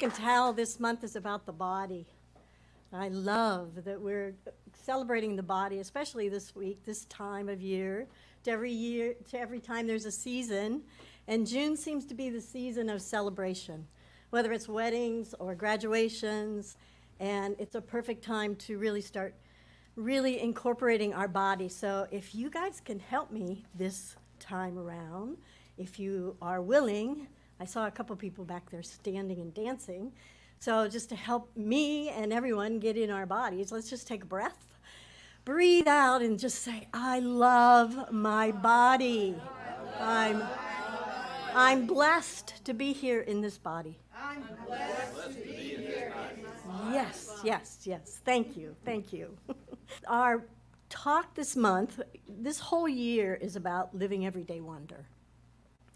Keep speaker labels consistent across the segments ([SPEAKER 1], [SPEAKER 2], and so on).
[SPEAKER 1] can tell, this month is about the body. I love that we're celebrating the body, especially this week, this time of year. To every time there's a season, and June seems to be the season of celebration, whether it's weddings or graduations, and it's a perfect time to really start incorporating our body. So if you guys can help me this time around, if you are willing, I saw a couple people back there standing and dancing, so just to help me and everyone get in our bodies, let's just take a breath. Breathe out and just say, I love my body. I'm blessed to be here in this body.
[SPEAKER 2] I'm blessed to be here.
[SPEAKER 1] Yes. Thank you. Our talk this month, this whole year is about living everyday wonder.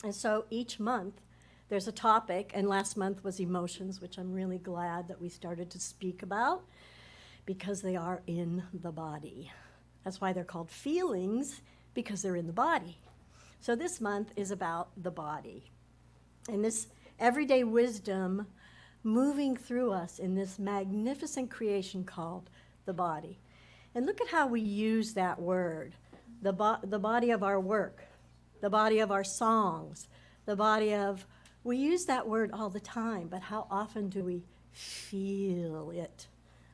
[SPEAKER 1] And so each month there's a topic, and last month was emotions, which I'm really glad that we started to speak about, because they are in the body. That's why they're called feelings, because they're in the body. So this month is about the body. And this everyday wisdom moving through us in this magnificent creation called the body. And look at how we use that word, the body of our work, the body of our songs, we use that word all the time, but how often do we feel it?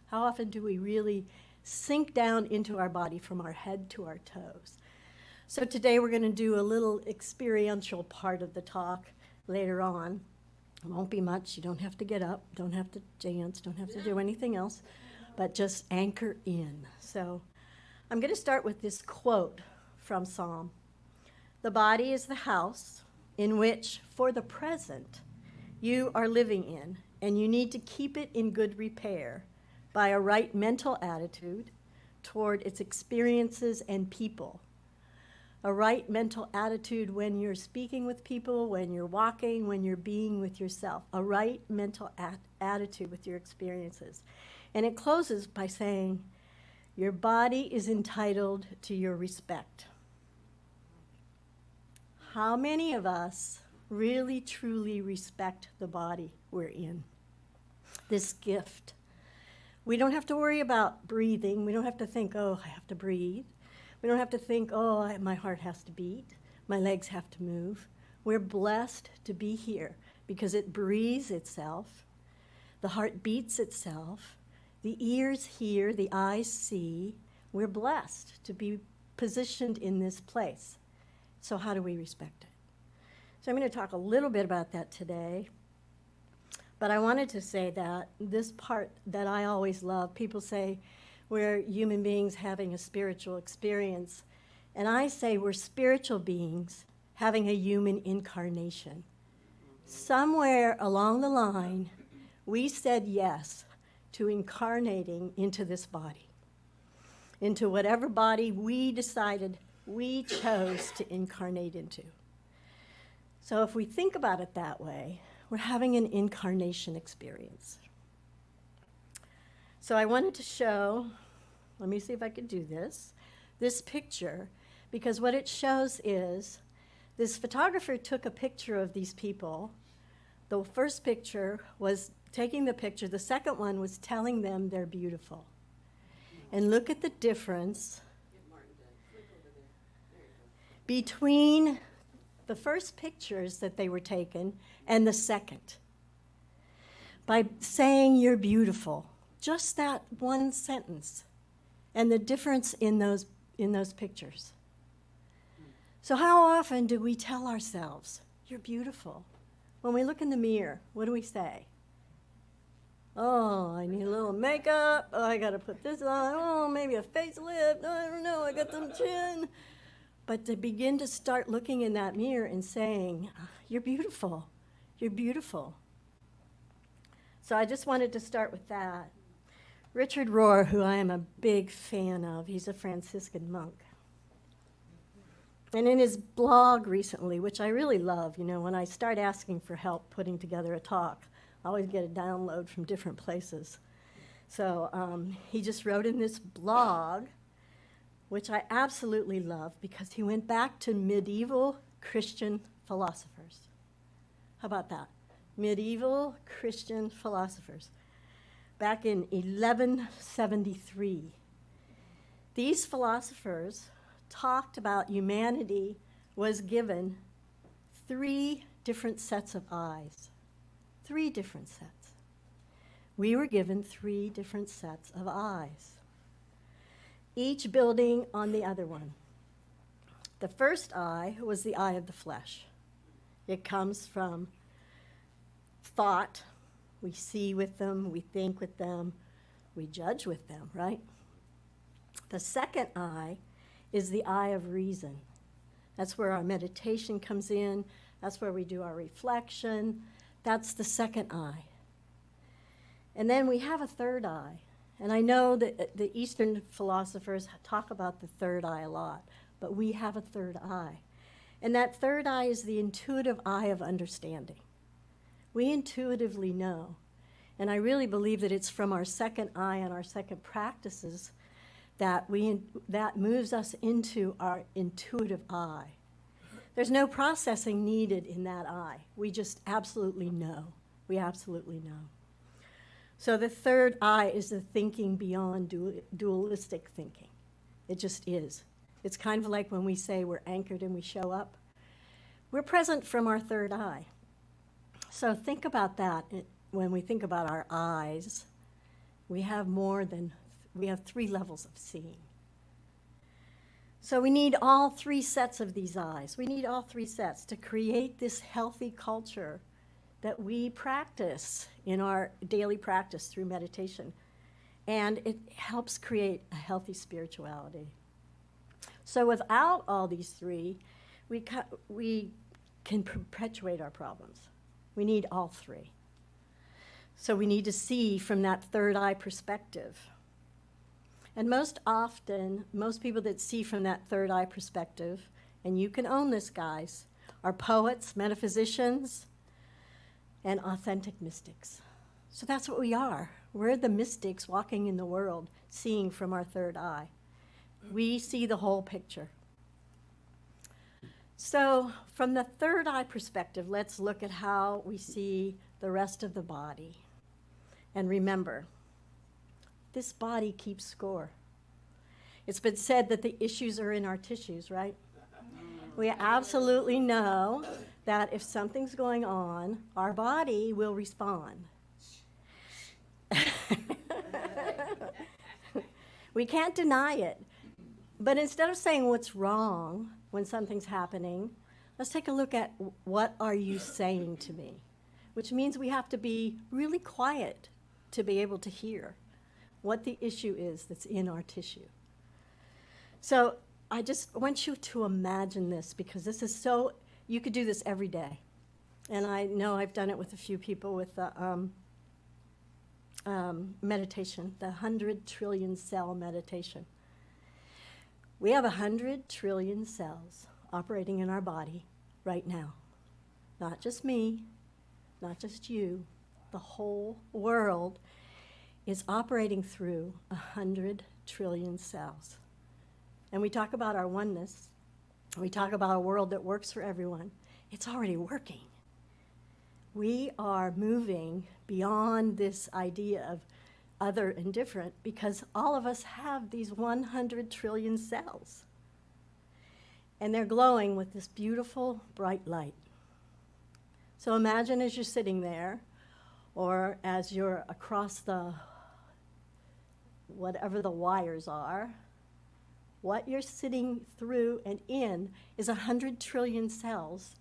[SPEAKER 1] How often do we really sink down into our body from our head to our toes? So today we're going to do a little experiential part of the talk later on. It won't be much. You don't have to get up, don't have to dance, don't have to do anything else, but just anchor in. So I'm going to start with this quote from Psalm. The body is the house in which, for the present, you are living in, and you need to keep it in good repair by a right mental attitude toward its experiences and people. A right mental attitude when you're speaking with people, when you're walking, when you're being with yourself. A right mental attitude with your experiences. And it closes by saying, your body is entitled to your respect. How many of us really, truly respect the body we're in? This gift. We don't have to worry about breathing. We don't have to think, oh, I have to breathe. We don't have to think, oh, my heart has to beat. My legs have to move. We're blessed to be here because it breathes itself. The heart beats itself. The ears hear. The eyes see. We're blessed to be positioned in this place. So how do we respect it? So I'm going to talk a little bit about that today. But I wanted to say that this part that I always love, people say we're human beings having a spiritual experience. And I say we're spiritual beings having a human incarnation. Somewhere along the line, we said yes to incarnating into this body, into whatever body we decided we chose to incarnate into. So if we think about it that way, we're having an incarnation experience. So I wanted to show, let me see if I could do this picture, because what it shows is this photographer took a picture of these people. The first picture was taking the picture. The second one was telling them they're beautiful. And look at the difference between the first pictures that they were taken and the second. By saying you're beautiful, just that one sentence, and the difference in those pictures. So how often do we tell ourselves, you're beautiful? When we look in the mirror, what do we say? Oh, I need a little makeup. Oh, I got to put this on. Oh, maybe a facelift. I don't know, I got some chin. But to begin to start looking in that mirror and saying, you're beautiful, you're beautiful. So I just wanted to start with that. Richard Rohr, who I am a big fan of, he's a Franciscan monk. And in his blog recently, which I really love, when I start asking for help putting together a talk, I always get a download from different places. So he just wrote in this blog, which I absolutely love, because he went back to medieval Christian philosophers. How about that? medieval Christian philosophers back in 1173. These philosophers talked about humanity was given 3 different sets of eyes. 3 different sets. We were given 3 different sets of eyes, each building on the other one. The first eye was the eye of the flesh. It comes from thought. We see with them, we think with them, we judge with them, right? The second eye is the eye of reason. That's where our meditation comes in. That's where we do our reflection. That's the second eye. And then we have a third eye. And I know that the Eastern philosophers talk about the third eye a lot, but we have a third eye. And that third eye is the intuitive eye of understanding. We intuitively know. And I really believe that it's from our second eye and our second practices that moves us into our intuitive eye. There's no processing needed in that eye. We just absolutely know. We absolutely know. So the third eye is the thinking beyond dualistic thinking. It just is. It's kind of like when we say we're anchored and we show up. We're present from our third eye. So think about that when we think about our eyes. We have 3 levels of seeing. So we need all 3 sets of these eyes. We need all 3 sets to create this healthy culture that we practice in our daily practice through meditation. And it helps create a healthy spirituality. So without all these 3, we can perpetuate our problems. We need all 3. So we need to see from that third eye perspective. And most often, most people that see from that third eye perspective, and you can own this, guys, are poets, metaphysicians, and authentic mystics. So that's what we are. We're the mystics walking in the world, seeing from our third eye. We see the whole picture. So from the third eye perspective, let's look at how we see the rest of the body. And remember, this body keeps score. It's been said that the issues are in our tissues, right? We absolutely know that if something's going on, our body will respond. We can't deny it. But instead of saying what's wrong when something's happening, let's take a look at what are you saying to me, which means we have to be really quiet to be able to hear what the issue is that's in our tissue. So I just want you to imagine this, because this is so, you could do this every day. And I know I've done it with a few people with the meditation, the 100 trillion cell meditation. We have 100 trillion cells operating in our body right now. Not just me, not just you, the whole world is operating through 100 trillion cells. And we talk about our oneness. We talk about a world that works for everyone. It's already working. We are moving beyond this idea of other and different, because all of us have these 100 trillion cells. And they're glowing with this beautiful, bright light. So imagine as you're sitting there, or as you're across the, whatever the wires are, what you're sitting through and in is 100 trillion cells,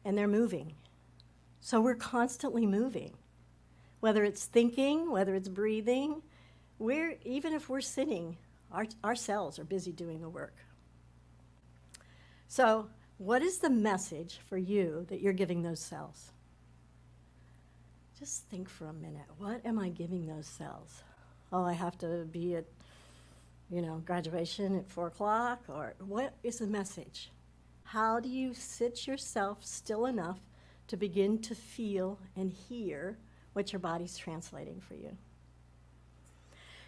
[SPEAKER 1] and they're moving. So we're constantly moving. Whether it's thinking, whether it's breathing, even if we're sitting, our cells are busy doing the work. So what is the message for you that you're giving those cells? Just think for a minute. What am I giving those cells? Oh, I have to be at, graduation at 4 o'clock? Or what is the message? How do you sit yourself still enough to begin to feel and hear what your body's translating for you?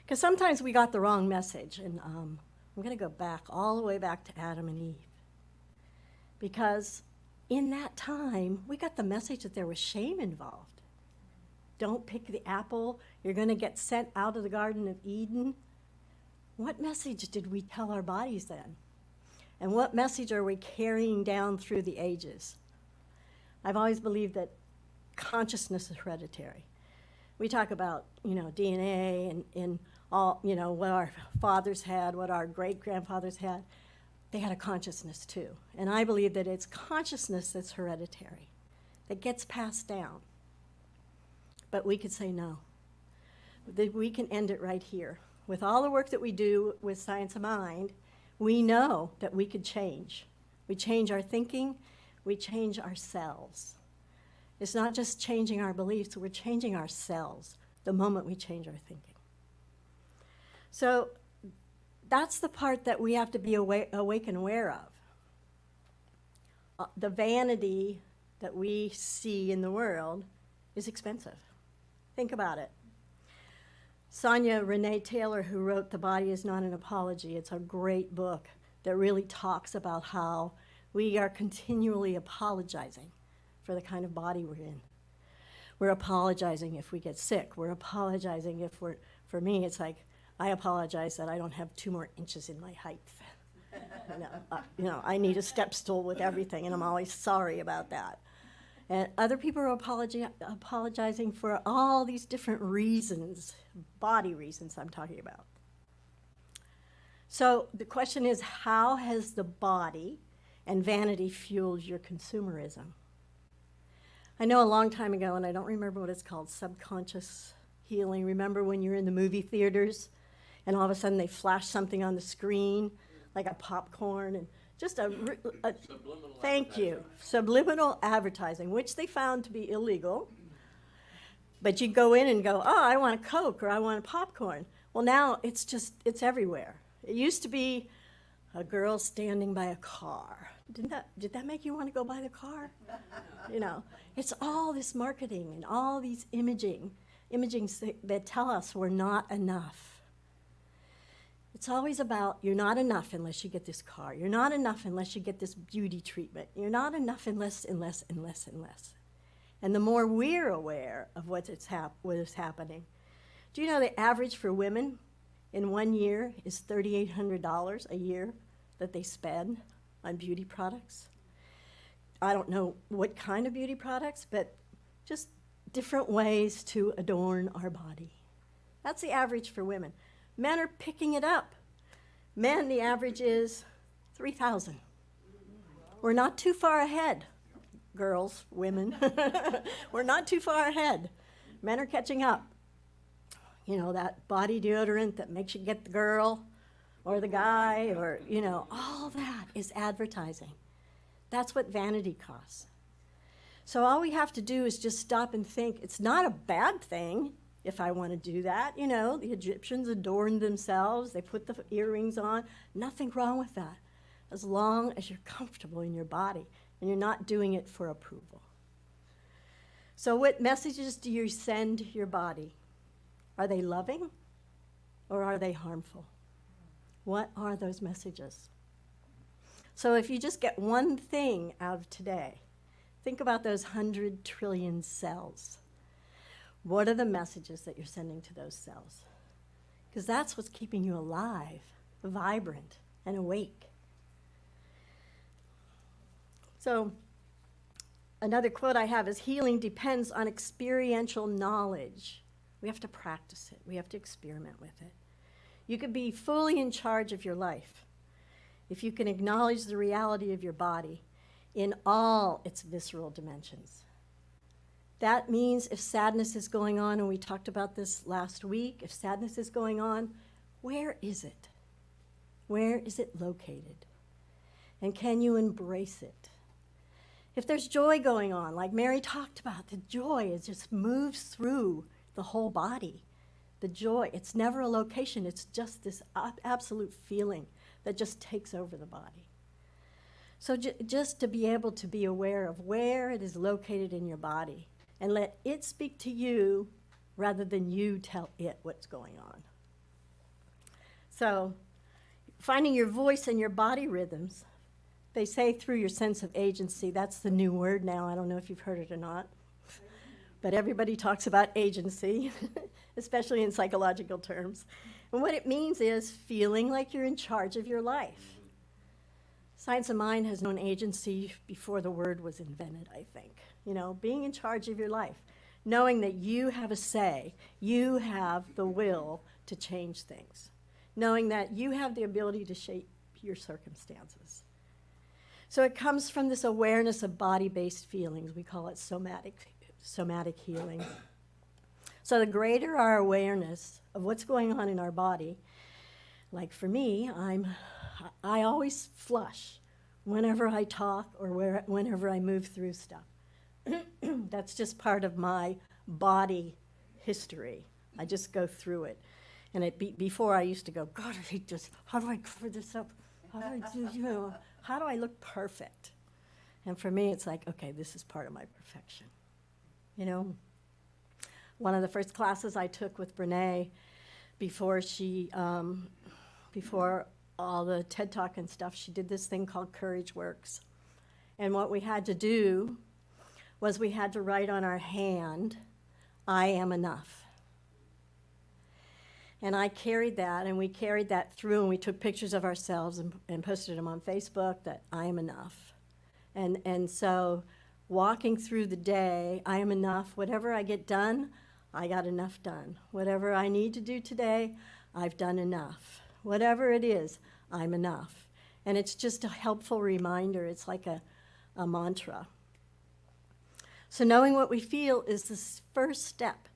[SPEAKER 1] Because sometimes we got the wrong message. And I'm going to go back, all the way back to Adam and Eve. Because in that time, we got the message that there was shame involved. Don't pick the apple. You're going to get sent out of the Garden of Eden. What message did we tell our bodies then? And what message are we carrying down through the ages? I've always believed that consciousness is hereditary. We talk about, DNA and all, what our fathers had, what our great-grandfathers had. They had a consciousness too. And I believe that it's consciousness that's hereditary, that gets passed down. But we could say no. That we can end it right here. With all the work that we do with Science of Mind, we know that we could change. We change our thinking, we change ourselves. It's not just changing our beliefs, we're changing ourselves the moment we change our thinking. So that's the part that we have to be awake and aware of. The vanity that we see in the world is expensive. Think about it. Sonia Renee Taylor, who wrote The Body is Not an Apology, it's a great book that really talks about how we are continually apologizing for the kind of body we're in. We're apologizing if we get sick. We're apologizing if for me, it's like, I apologize that I don't have 2 more inches in my height. I need a step stool with everything, and I'm always sorry about that. And other people are apologizing for all these different reasons, body reasons I'm talking about. So the question is, how has the body and vanity fueled your consumerism? I know a long time ago, and I don't remember what it's called, subconscious healing. Remember when you're in the movie theaters and all of a sudden they flash something on the screen, like a popcorn, and just thank you, subliminal advertising, which they found to be illegal. But you go in and go, oh, I want a Coke or I want a popcorn. Well, now it's everywhere. It used to be a girl standing by a car. Did that make you want to go buy the car? It's all this marketing and all these imagings that tell us we're not enough. It's always about, you're not enough unless you get this car. You're not enough unless you get this beauty treatment. You're not enough unless. And the more we're aware of what is happening. Do you know the average for women in 1 year is $3,800 a year that they spend on beauty products? I don't know what kind of beauty products, but just different ways to adorn our body. That's the average for women. Men are picking it up. Men, the average is $3,000. We're not too far ahead, girls, women. We're not too far ahead. Men are catching up. That body deodorant that makes you get the girl or the guy or, all that is advertising. That's what vanity costs. So all we have to do is just stop and think, it's not a bad thing if I want to do that. The Egyptians adorned themselves. They put the earrings on. Nothing wrong with that, as long as you're comfortable in your body and you're not doing it for approval. So what messages do you send your body? Are they loving or are they harmful? What are those messages? So if you just get one thing out of today, think about those 100 trillion cells. What are the messages that you're sending to those cells? Because that's what's keeping you alive, vibrant, and awake. So another quote I have is, healing depends on experiential knowledge. We have to practice it. We have to experiment with it. You could be fully in charge of your life if you can acknowledge the reality of your body in all its visceral dimensions. That means if sadness is going on, and we talked about this last week, if sadness is going on, where is it? Where is it located? And can you embrace it? If there's joy going on, like Mary talked about, the joy, it just moves through the whole body. The joy, it's never a location, it's just this absolute feeling that just takes over the body. So just to be able to be aware of where it is located in your body and let it speak to you rather than you tell it what's going on. So finding your voice and your body rhythms, They say through your sense of agency. That's the new word now. I don't know if you've heard it or not. But everybody talks about agency, especially in psychological terms. And what it means is feeling like you're in charge of your life. Science of mind has known agency before the word was invented, I think. You know, being in charge of your life, knowing that you have a say, you have the will to change things, knowing that you have the ability to shape your circumstances. So it comes from this awareness of body-based feelings. We call it somatic healing. So the greater our awareness of what's going on in our body, like for me, I always flush whenever I talk or whenever I move through stuff. That's just part of my body history. I just go through it. And before I used to go, God, I hate this. How do I cover this up? How do I do, you know, how do I look perfect? And for me, it's like, okay, this is part of my perfection. You know, one of the first classes I took with Brene before all the TED Talk and stuff, she did this thing called Courage Works. And what we had to do was we had to write on our hand, I am enough. And I carried that, and we carried that through, and we took pictures of ourselves and posted them on Facebook that I am enough. And so walking through the day, I am enough. Whatever I get done, I got enough done. Whatever I need to do today, I've done enough. Whatever it is, I'm enough. And it's just a helpful reminder. It's like a mantra. So knowing what we feel is the first step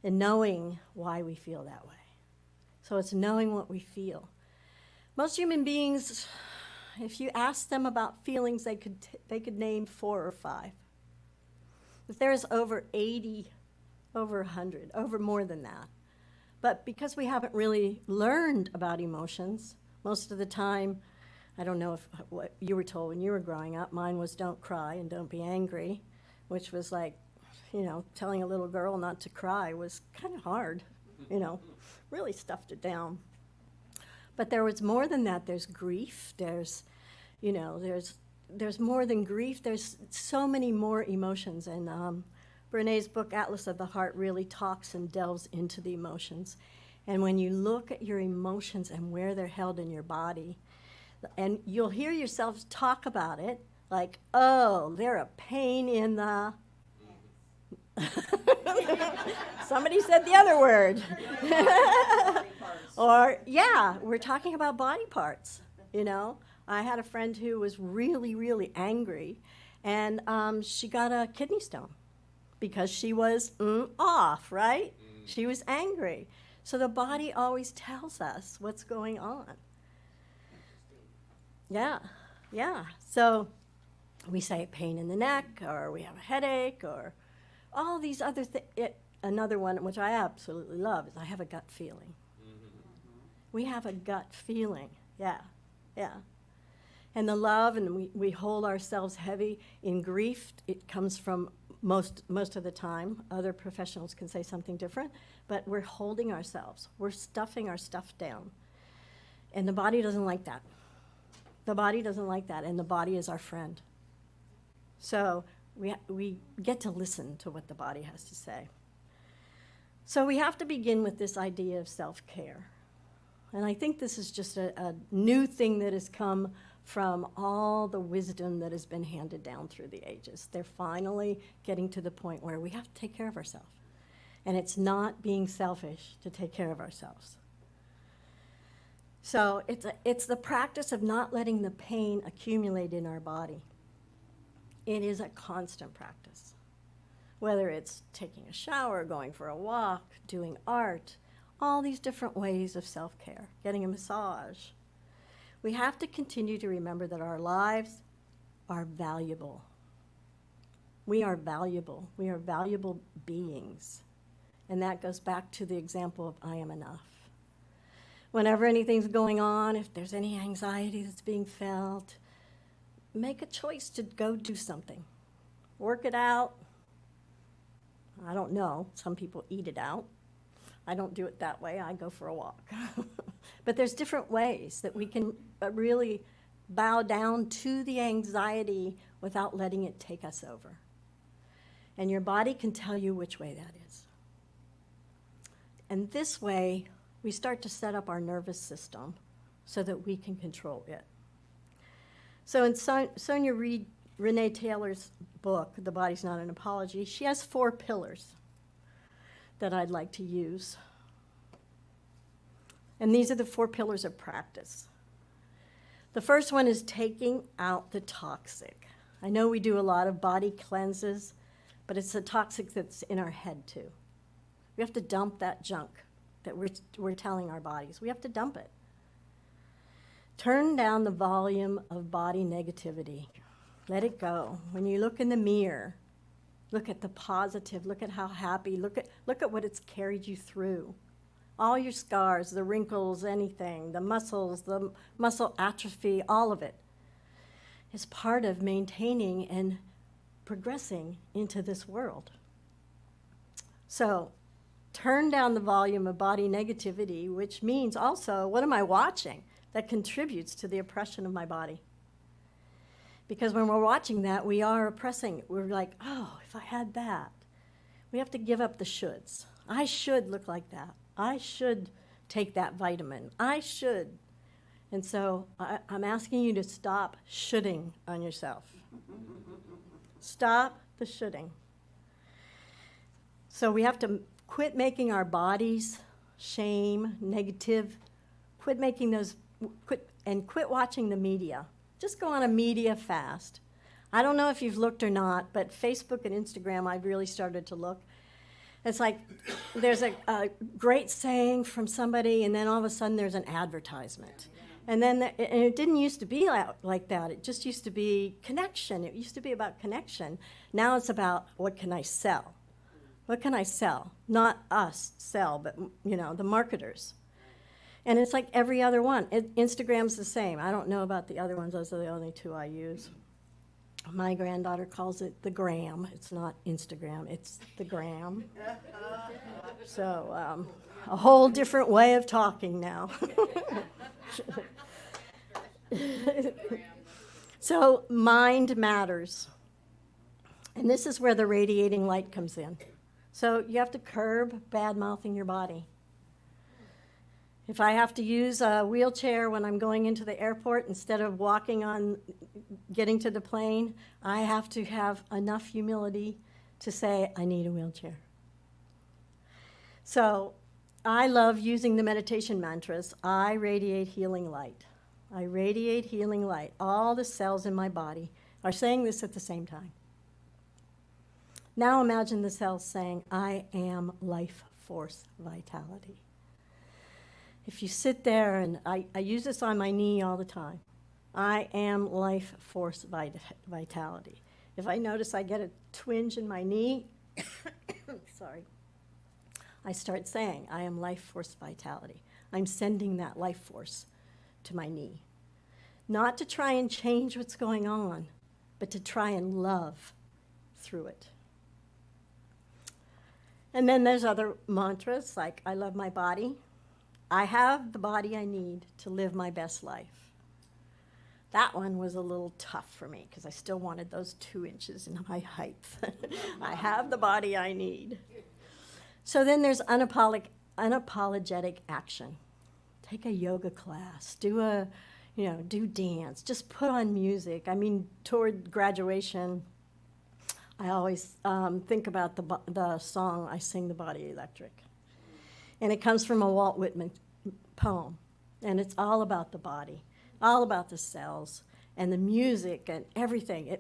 [SPEAKER 1] in knowing why we feel that way. So it's knowing what we feel. Most human beings, if you ask them about feelings, they could name 4 or 5. But there's over 80, over 100, over more than that. But because we haven't really learned about emotions, most of the time, I don't know what you were told when you were growing up, mine was don't cry and don't be angry, which was like, you know, telling a little girl not to cry was kind of hard, you know, really stuffed it down. But there was more than that. There's grief. There's, you know, there's more than grief. There's so many more emotions. And Brené's book, Atlas of the Heart, really talks and delves into the emotions. And when you look at your emotions and where they're held in your body, and you'll hear yourselves talk about it, like, oh, they're a pain in the... Somebody said the other word. Or, yeah, we're talking about body parts, you know. I had a friend who was really, really angry, and she got a kidney stone because she was off, right? She was angry. So the body always tells us what's going on. Yeah, yeah. So we say pain in the neck, or we have a headache, or all these other things. Another one, which I absolutely love, is I have a gut feeling. We have a gut feeling, yeah, yeah. And the love, and we hold ourselves heavy in grief. It comes from most of the time. Other professionals can say something different, but we're holding ourselves. We're stuffing our stuff down. And the body doesn't like that. The body doesn't like that, and the body is our friend. So we get to listen to what the body has to say. So we have to begin with this idea of self-care. And I think this is just a new thing that has come from all the wisdom that has been handed down through the ages. They're finally getting to the point where we have to take care of ourselves. And it's not being selfish to take care of ourselves. So it's the practice of not letting the pain accumulate in our body. It is a constant practice. Whether it's taking a shower, going for a walk, doing art, all these different ways of self-care, getting a massage. We have to continue to remember that our lives are valuable. We are valuable. We are valuable beings. And that goes back to the example of I am enough. Whenever anything's going on, if there's any anxiety that's being felt, make a choice to go do something. Work it out. I don't know. Some people eat it out. I don't do it that way. I go for a walk. But there's different ways that we can really bow down to the anxiety without letting it take us over. And your body can tell you which way that is. And this way, we start to set up our nervous system so that we can control it. So in Sonia Renee Taylor's book, The Body's Not an Apology, she has 4 pillars that I'd like to use. And these are the 4 pillars of practice. The first one is taking out the toxic. I know we do a lot of body cleanses, but it's the toxic that's in our head too. We have to dump that junk that we're telling our bodies. We have to dump it. Turn down the volume of body negativity. Let it go. When you look in the mirror, look at the positive, look at how happy, look at what it's carried you through. All your scars, the wrinkles, anything, the muscles, the muscle atrophy, all of it is part of maintaining and progressing into this world. So turn down the volume of body negativity, which means also, what am I watching that contributes to the oppression of my body? Because when we're watching that, we are oppressing. We're like, oh, if I had that. We have to give up the shoulds. I should look like that. I should take that vitamin. I should. And so I'm asking you to stop shoulding on yourself. Stop the shoulding. So we have to quit making our bodies shame, negative, quit watching the media. Just go on a media fast. I don't know if you've looked or not, but Facebook and Instagram, I've really started to look. It's like there's a great saying from somebody, and then all of a sudden there's an advertisement. And then and it didn't used to be like that. It just used to be connection. It used to be about connection. Now it's about, what can I sell? What can I sell? Not us sell, but the marketers. And it's like every other one. Instagram's the same. I don't know about the other ones. Those are the only 2 I use. My granddaughter calls it the gram. It's not Instagram, it's the gram. So a whole different way of talking now. So mind matters. And this is where the radiating light comes in. So you have to curb bad-mouthing your body. If I have to use a wheelchair when I'm going into the airport instead of walking on getting to the plane, I have to have enough humility to say, I need a wheelchair. So I love using the meditation mantras. I radiate healing light. I radiate healing light. All the cells in my body are saying this at the same time. Now imagine the cells saying, I am life force vitality. If you sit there, and I use this on my knee all the time, I am life force vitality. If I notice I get a twinge in my knee, sorry, I start saying, I am life force vitality. I'm sending that life force to my knee. Not to try and change what's going on, but to try and love through it. And then there's other mantras, like I love my body. I have the body I need to live my best life. That one was a little tough for me because I still wanted those 2 inches in my height. I have the body I need. So then there's unapologetic action. Take a yoga class, do dance, just put on music. I mean, toward graduation, I always think about the song, I Sing the Body Electric. And it comes from a Walt Whitman poem. And it's all about the body, all about the cells and the music and everything.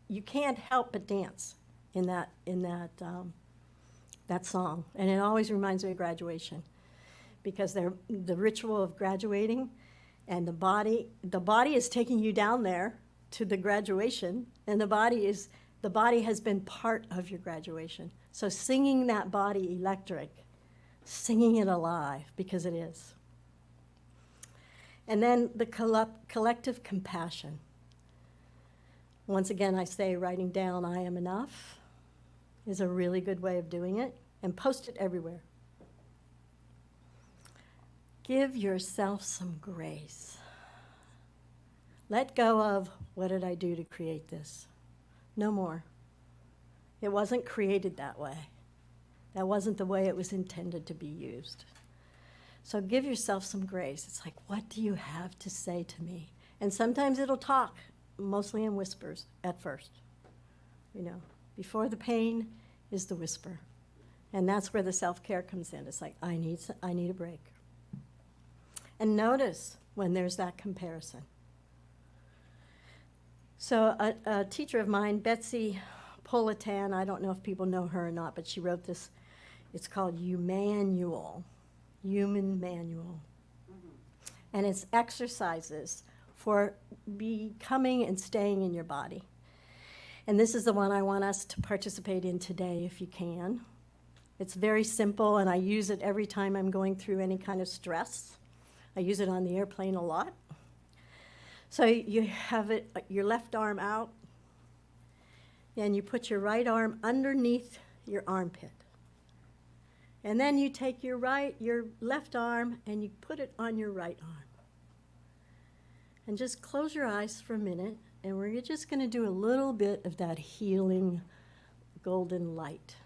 [SPEAKER 1] You can't help but dance in that song. And it always reminds me of graduation because the ritual of graduating and the body is taking you down there to the graduation, and the body has been part of your graduation. So singing that body electric, singing it alive, because it is. And then the collective compassion. Once again, I say writing down I am enough is a really good way of doing it, and post it everywhere. Give yourself some grace. Let go of, what did I do to create this? No more. It wasn't created that way. That wasn't the way it was intended to be used. So give yourself some grace. It's like, what do you have to say to me? And sometimes it'll talk, mostly in whispers at first. You know, before the pain is the whisper. And that's where the self-care comes in. It's like, I need a break. And notice when there's that comparison. So a teacher of mine, Betsy Politan, I don't know if people know her or not, but she wrote this. It's called Human Manual. And it's exercises for becoming and staying in your body. And this is the one I want us to participate in today, if you can. It's very simple, and I use it every time I'm going through any kind of stress. I use it on the airplane a lot. So you have it, your left arm out, and you put your right arm underneath your armpit. And then you take your left arm, and you put it on your right arm. And just close your eyes for a minute, and we're just going to do a little bit of that healing golden light.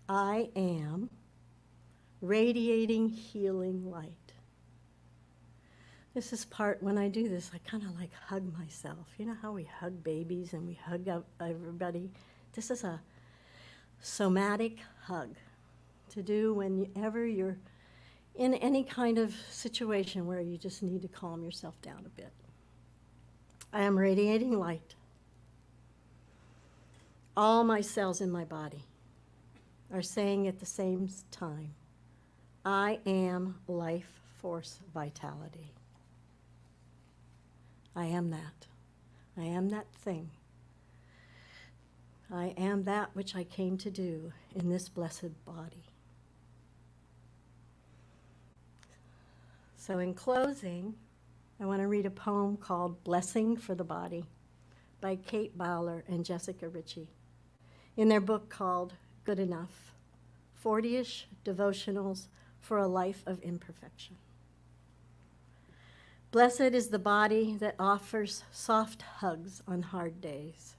[SPEAKER 1] I am radiating healing light. This is part, when I do this, I kind of like hug myself. You know how we hug babies and we hug everybody? This is a somatic hug to do whenever you're in any kind of situation where you just need to calm yourself down a bit. I am radiating light. All my cells in my body are saying at the same time, I am life force vitality. I am that. I am that thing. I am that which I came to do in this blessed body. So in closing, I want to read a poem called Blessing for the Body by Kate Bowler and Jessica Ritchie in their book called Good Enough, 40-ish devotionals for a life of imperfection. Blessed is the body that offers soft hugs on hard days,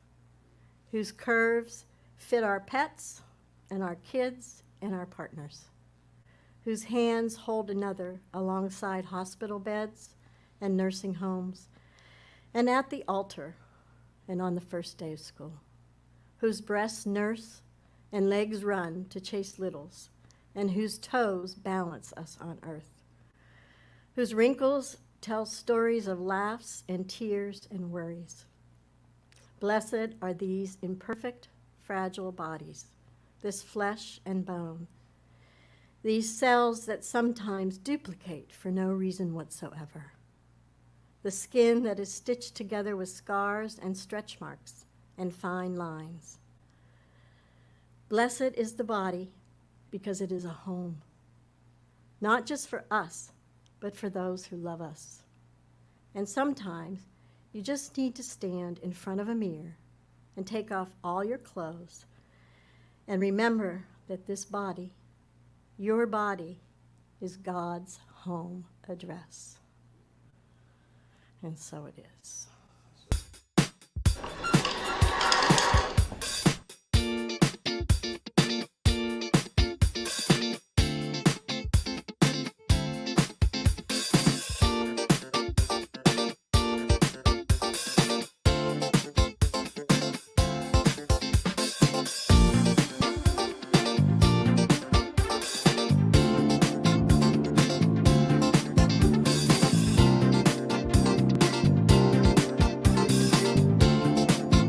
[SPEAKER 1] whose curves fit our pets and our kids and our partners, whose hands hold another alongside hospital beds and nursing homes, and at the altar and on the first day of school, whose breasts nurse and legs run to chase littles, and whose toes balance us on earth, whose wrinkles tell stories of laughs and tears and worries. Blessed are these imperfect, fragile bodies, this flesh and bone, these cells that sometimes duplicate for no reason whatsoever, the skin that is stitched together with scars and stretch marks and fine lines. Blessed is the body because it is a home, not just for us, but for those who love us. And sometimes you just need to stand in front of a mirror and take off all your clothes and remember that this body, your body, is God's home address. And so it is.